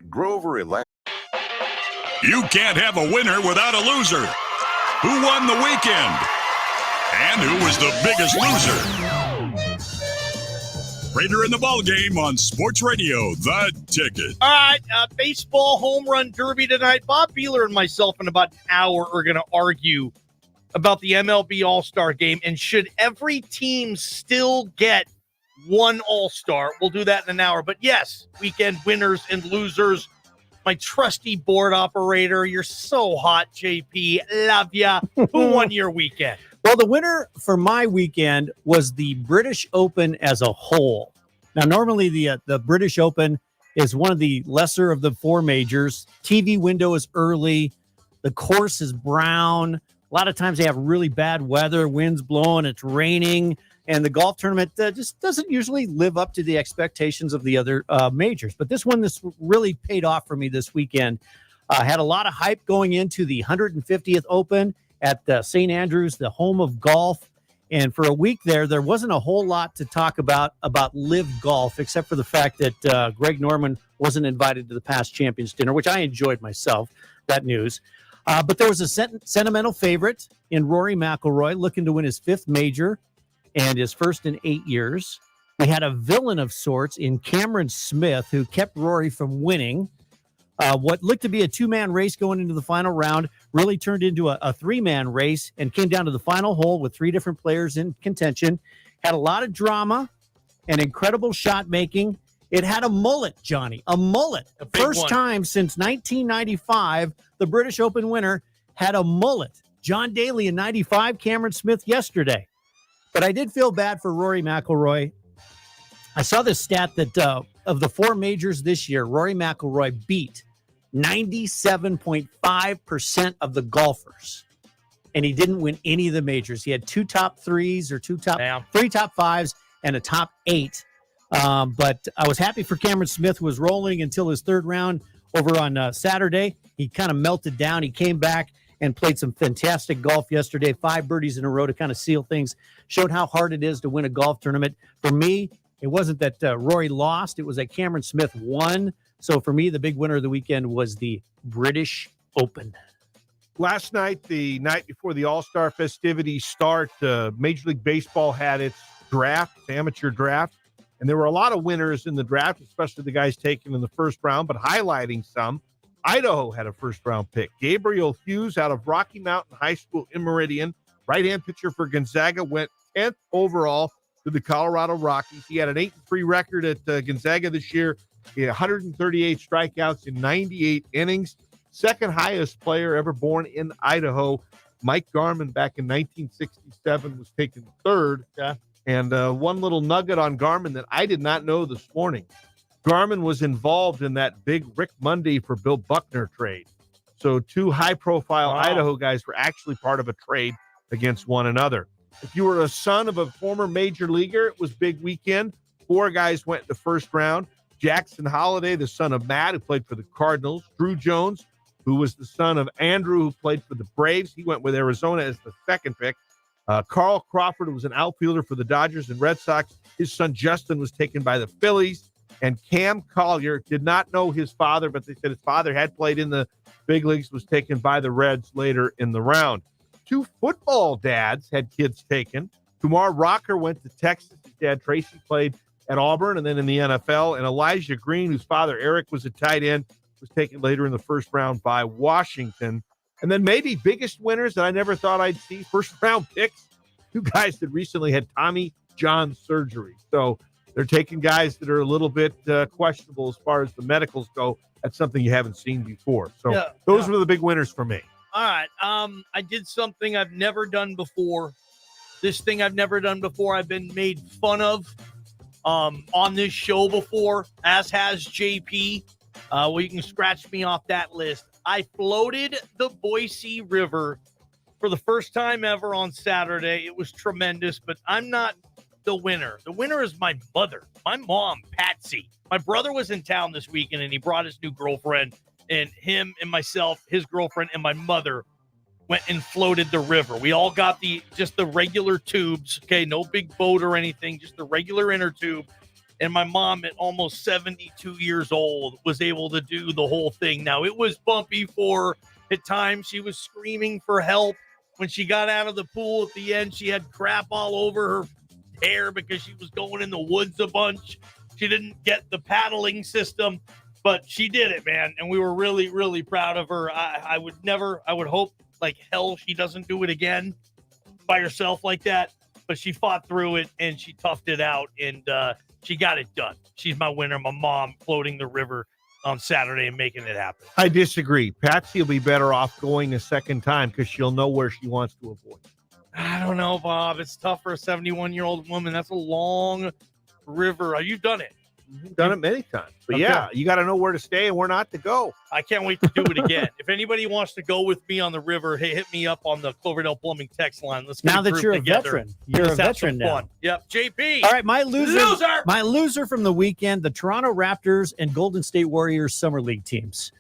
Grover Electric. You can't have a winner without a loser. Who won the weekend? And who was the biggest loser? Prater in the Ballgame on Sports Radio, The Ticket. All right, baseball home run derby tonight. Bob Beeler and myself in about an hour are going to argue about the MLB All-Star Game, and should every team still get one All-Star? We'll do that in an hour. But yes, weekend winners and losers. My trusty board operator, you're so hot, JP. Love ya. Who won your weekend? Well, the winner for my weekend was the British Open as a whole. Now, normally the British Open is one of the lesser of the four majors. TV window is early. The course is brown. A lot of times they have really bad weather, winds blowing, it's raining, and the golf tournament just doesn't usually live up to the expectations of the other majors. But this really paid off for me this weekend. Had a lot of hype going into the 150th Open at St. Andrews, the home of golf. And for a week there wasn't a whole lot to talk about live golf, except for the fact that Greg Norman wasn't invited to the past champions dinner, which I enjoyed myself, that news. But there was a sentimental favorite in Rory McIlroy, looking to win his fifth major and his first in 8 years. We had a villain of sorts in Cameron Smith, who kept Rory from winning. What looked to be a two-man race going into the final round really turned into a three-man race and came down to the final hole with three different players in contention. Had a lot of drama and incredible shot making. It had a mullet, Johnny, a mullet. First time since 1995, the British Open winner had a mullet. John Daly in 95, Cameron Smith yesterday. But I did feel bad for Rory McIlroy. I saw this stat that of the four majors this year, Rory McIlroy beat 97.5% of the golfers. And he didn't win any of the majors. He had three top fives, and a top 8. But I was happy for Cameron Smith, who was rolling until his third round over on Saturday. He kind of melted down. He came back and played some fantastic golf yesterday. 5 birdies in a row to kind of seal things. Showed how hard it is to win a golf tournament. For me, it wasn't that Rory lost. It was that Cameron Smith won. So for me, the big winner of the weekend was the British Open. Last night, the night before the All-Star festivities start, Major League Baseball had its draft, its amateur draft. And there were a lot of winners in the draft, especially the guys taken in the first round, but highlighting some. Idaho had a first-round pick. Gabriel Hughes out of Rocky Mountain High School in Meridian, right-hand pitcher for Gonzaga, went 10th overall to the Colorado Rockies. He had an 8-3 record at Gonzaga this year. He had 138 strikeouts in 98 innings. Second highest player ever born in Idaho. Mike Garman back in 1967 was taken third. Yeah. And one little nugget on Garman that I did not know this morning. Garman was involved in that big Rick Monday for Bill Buckner trade. So 2 high-profile Idaho guys were actually part of a trade against one another. If you were a son of a former major leaguer, it was big weekend. 4 guys went in the first round. Jackson Holliday, the son of Matt, who played for the Cardinals. Drew Jones, who was the son of Andrew, who played for the Braves. He went with Arizona as the second pick. Carl Crawford, who was an outfielder for the Dodgers and Red Sox. His son Justin was taken by the Phillies. And Cam Collier did not know his father, but they said his father had played in the big leagues, was taken by the Reds later in the round. 2 football dads had kids taken. Kumar Rocker went to Texas. His dad, Tracy, played at Auburn and then in the NFL. And Elijah Green, whose father, Eric, was a tight end, was taken later in the first round by Washington. And then maybe biggest winners that I never thought I'd see, first-round picks, 2 guys that recently had Tommy John surgery. So they're taking guys that are a little bit questionable as far as the medicals go. That's something you haven't seen before. So those were the big winners for me. All right. I did something I've never done before. This thing I've never done before. I've been made fun of on this show before, as has JP. Well, you can scratch me off that list. I floated the Boise River for the first time ever on Saturday. It was tremendous, but I'm not the winner. The winner is my mother, my mom, Patsy. My brother was in town this weekend, and he brought his new girlfriend, and him and myself, his girlfriend, and my mother went and floated the river. We all got just the regular tubes, okay, no big boat or anything, just the regular inner tube. And my mom, at almost 72 years old, was able to do the whole thing. Now, it was bumpy for her. At times, she was screaming for help. When she got out of the pool at the end, she had crap all over her hair because she was going in the woods a bunch. She didn't get the paddling system, but she did it, man. And we were really, really proud of her. I would hope like hell she doesn't do it again by herself like that. But she fought through it and she toughed it out, and she got it done. She's my winner. My mom floating the river on Saturday and making it happen. I disagree. Patsy will be better off going a second time because she'll know where she wants to avoid. I don't know, Bob. It's tough for a 71-year-old woman. That's a long river. You've done it. You've done it many times. But Okay. yeah, you got to know where to stay and where not to go. I can't wait to do it again. If anybody wants to go with me on the river, hey, hit me up on the Cloverdale Plumbing text line. Let's get Now a that group you're together. a veteran, you're a Let's have veteran some now. fun. Yep. JP. All right, my loser. Loser! My loser from the weekend, the Toronto Raptors and Golden State Warriors Summer League teams.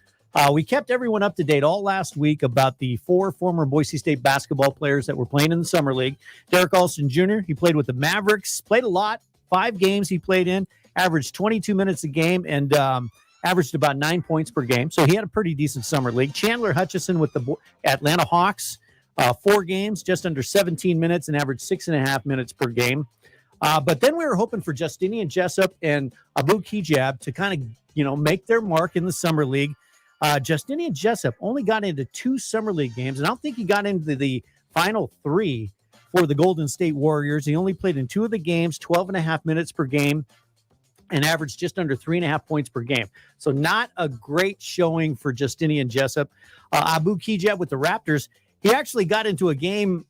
We kept everyone up to date all last week about the 4 former Boise State basketball players that were playing in the Summer League. Derek Olsen Jr., he played with the Mavericks, played a lot, 5 games he played in, averaged 22 minutes a game, and averaged about 9 points per game. So he had a pretty decent Summer League. Chandler Hutchison with the Atlanta Hawks, 4 games, just under 17 minutes, and averaged 6.5 minutes per game. But then we were hoping for Justinian Jessup and Abu Kijab to kind of, make their mark in the Summer League. Justinian Jessup only got into 2 Summer League games, and I don't think he got into the final 3 for the Golden State Warriors. He only played in 2 of the games, 12.5 minutes per game, and averaged just under 3.5 points per game. So not a great showing for Justinian Jessup. Abu Kijab with the Raptors, he actually got into a game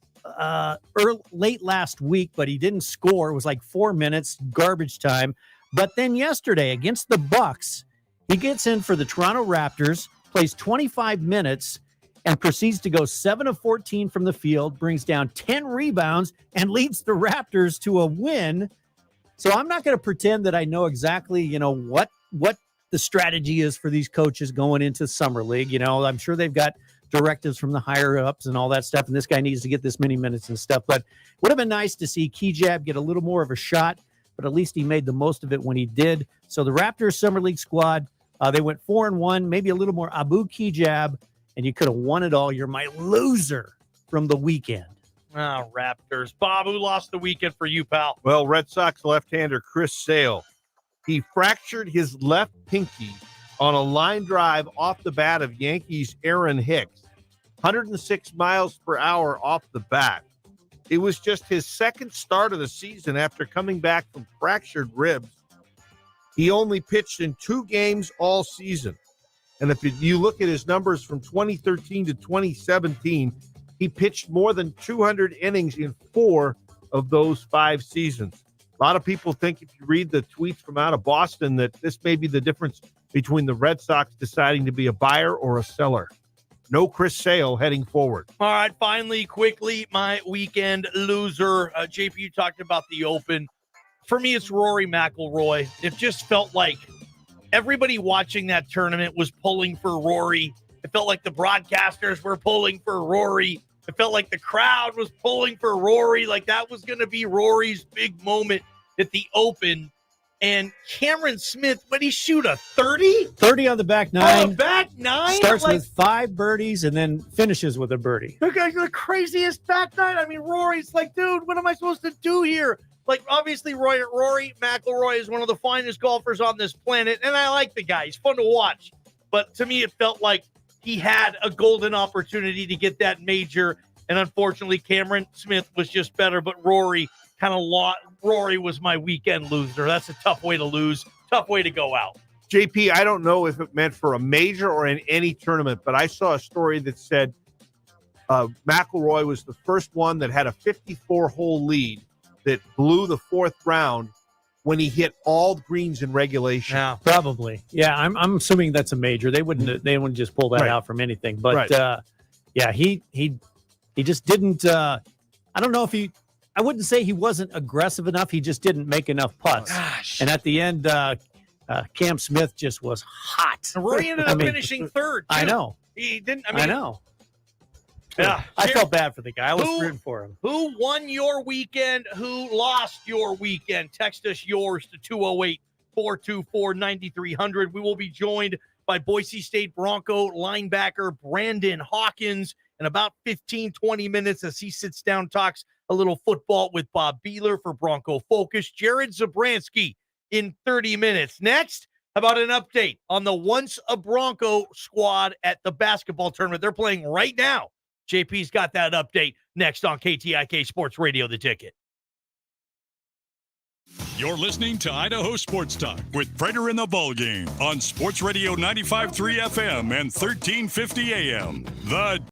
late last week, but he didn't score. It was like 4 minutes, garbage time. But then yesterday against the Bucks, he gets in for the Toronto Raptors, plays 25 minutes, and proceeds to go 7 of 14 from the field, brings down 10 rebounds, and leads the Raptors to a win. So I'm not going to pretend that I know exactly, what the strategy is for these coaches going into Summer League. I'm sure they've got directives from the higher ups and all that stuff, and this guy needs to get this many minutes and stuff. But would have been nice to see Kijab get a little more of a shot, but at least he made the most of it when he did. So the Raptors Summer League squad, they went 4-1, maybe a little more Abu Kijab, and you could have won it all. You're my loser from the weekend. Raptors. Bob, who lost the weekend for you, pal? Well, Red Sox left-hander Chris Sale. He fractured his left pinky on a line drive off the bat of Yankees' Aaron Hicks, 106 miles per hour off the bat. It was just his second start of the season after coming back from fractured ribs. He only pitched in 2 games all season. And if you look at his numbers from 2013 to 2017, he pitched more than 200 innings in 4 of those 5 seasons. A lot of people think if you read the tweets from out of Boston that this may be the difference between the Red Sox deciding to be a buyer or a seller. No Chris Sale heading forward. All right, finally, quickly, my weekend loser. JP, you talked about the Open. For me, it's Rory McIlroy. It just felt like everybody watching that tournament was pulling for Rory. It felt like the broadcasters were pulling for Rory. It felt like the crowd was pulling for Rory. Like that was going to be Rory's big moment at the Open. And Cameron Smith, what did he shoot, a 30? 30 on the back 9. Oh, back 9? Starts with 5 birdies and then finishes with a birdie. The craziest back 9. I mean, Rory's like, dude, what am I supposed to do here? Like, obviously, Rory McIlroy is one of the finest golfers on this planet, and I like the guy. He's fun to watch. But to me, it felt like he had a golden opportunity to get that major, and unfortunately, Cameron Smith was just better, but Rory kind of lost. Rory was my weekend loser. That's a tough way to lose, tough way to go out. JP, I don't know if it meant for a major or in any tournament, but I saw a story that said McIlroy was the first one that had a 54-hole lead that blew the 4th round when he hit all greens in regulation. Yeah, probably. Yeah, I'm assuming that's a major. They wouldn't just pull that out from anything. But he just didn't. I don't know if I wouldn't say he wasn't aggressive enough. He just didn't make enough putts. Gosh. And at the end, Cam Smith just was hot. And Rory ended up finishing 3rd. Too. I know. He didn't. I know. Yeah, I felt bad for the guy. I was rooting for him. Who won your weekend? Who lost your weekend? Text us yours to 424-9300. We will be joined by Boise State Bronco linebacker Brandon Hawkins in about 15-20 minutes as he sits down, talks a little football with Bob Beeler for Bronco Focus. Jared Zabransky in 30 minutes. Next, how about an update on the Once a Bronco squad at the basketball tournament? They're playing right now. JP's got that update next on KTIK Sports Radio, The Ticket. You're listening to Idaho Sports Talk with Prater in the Ballgame on Sports Radio 95.3 FM and 1350 AM. The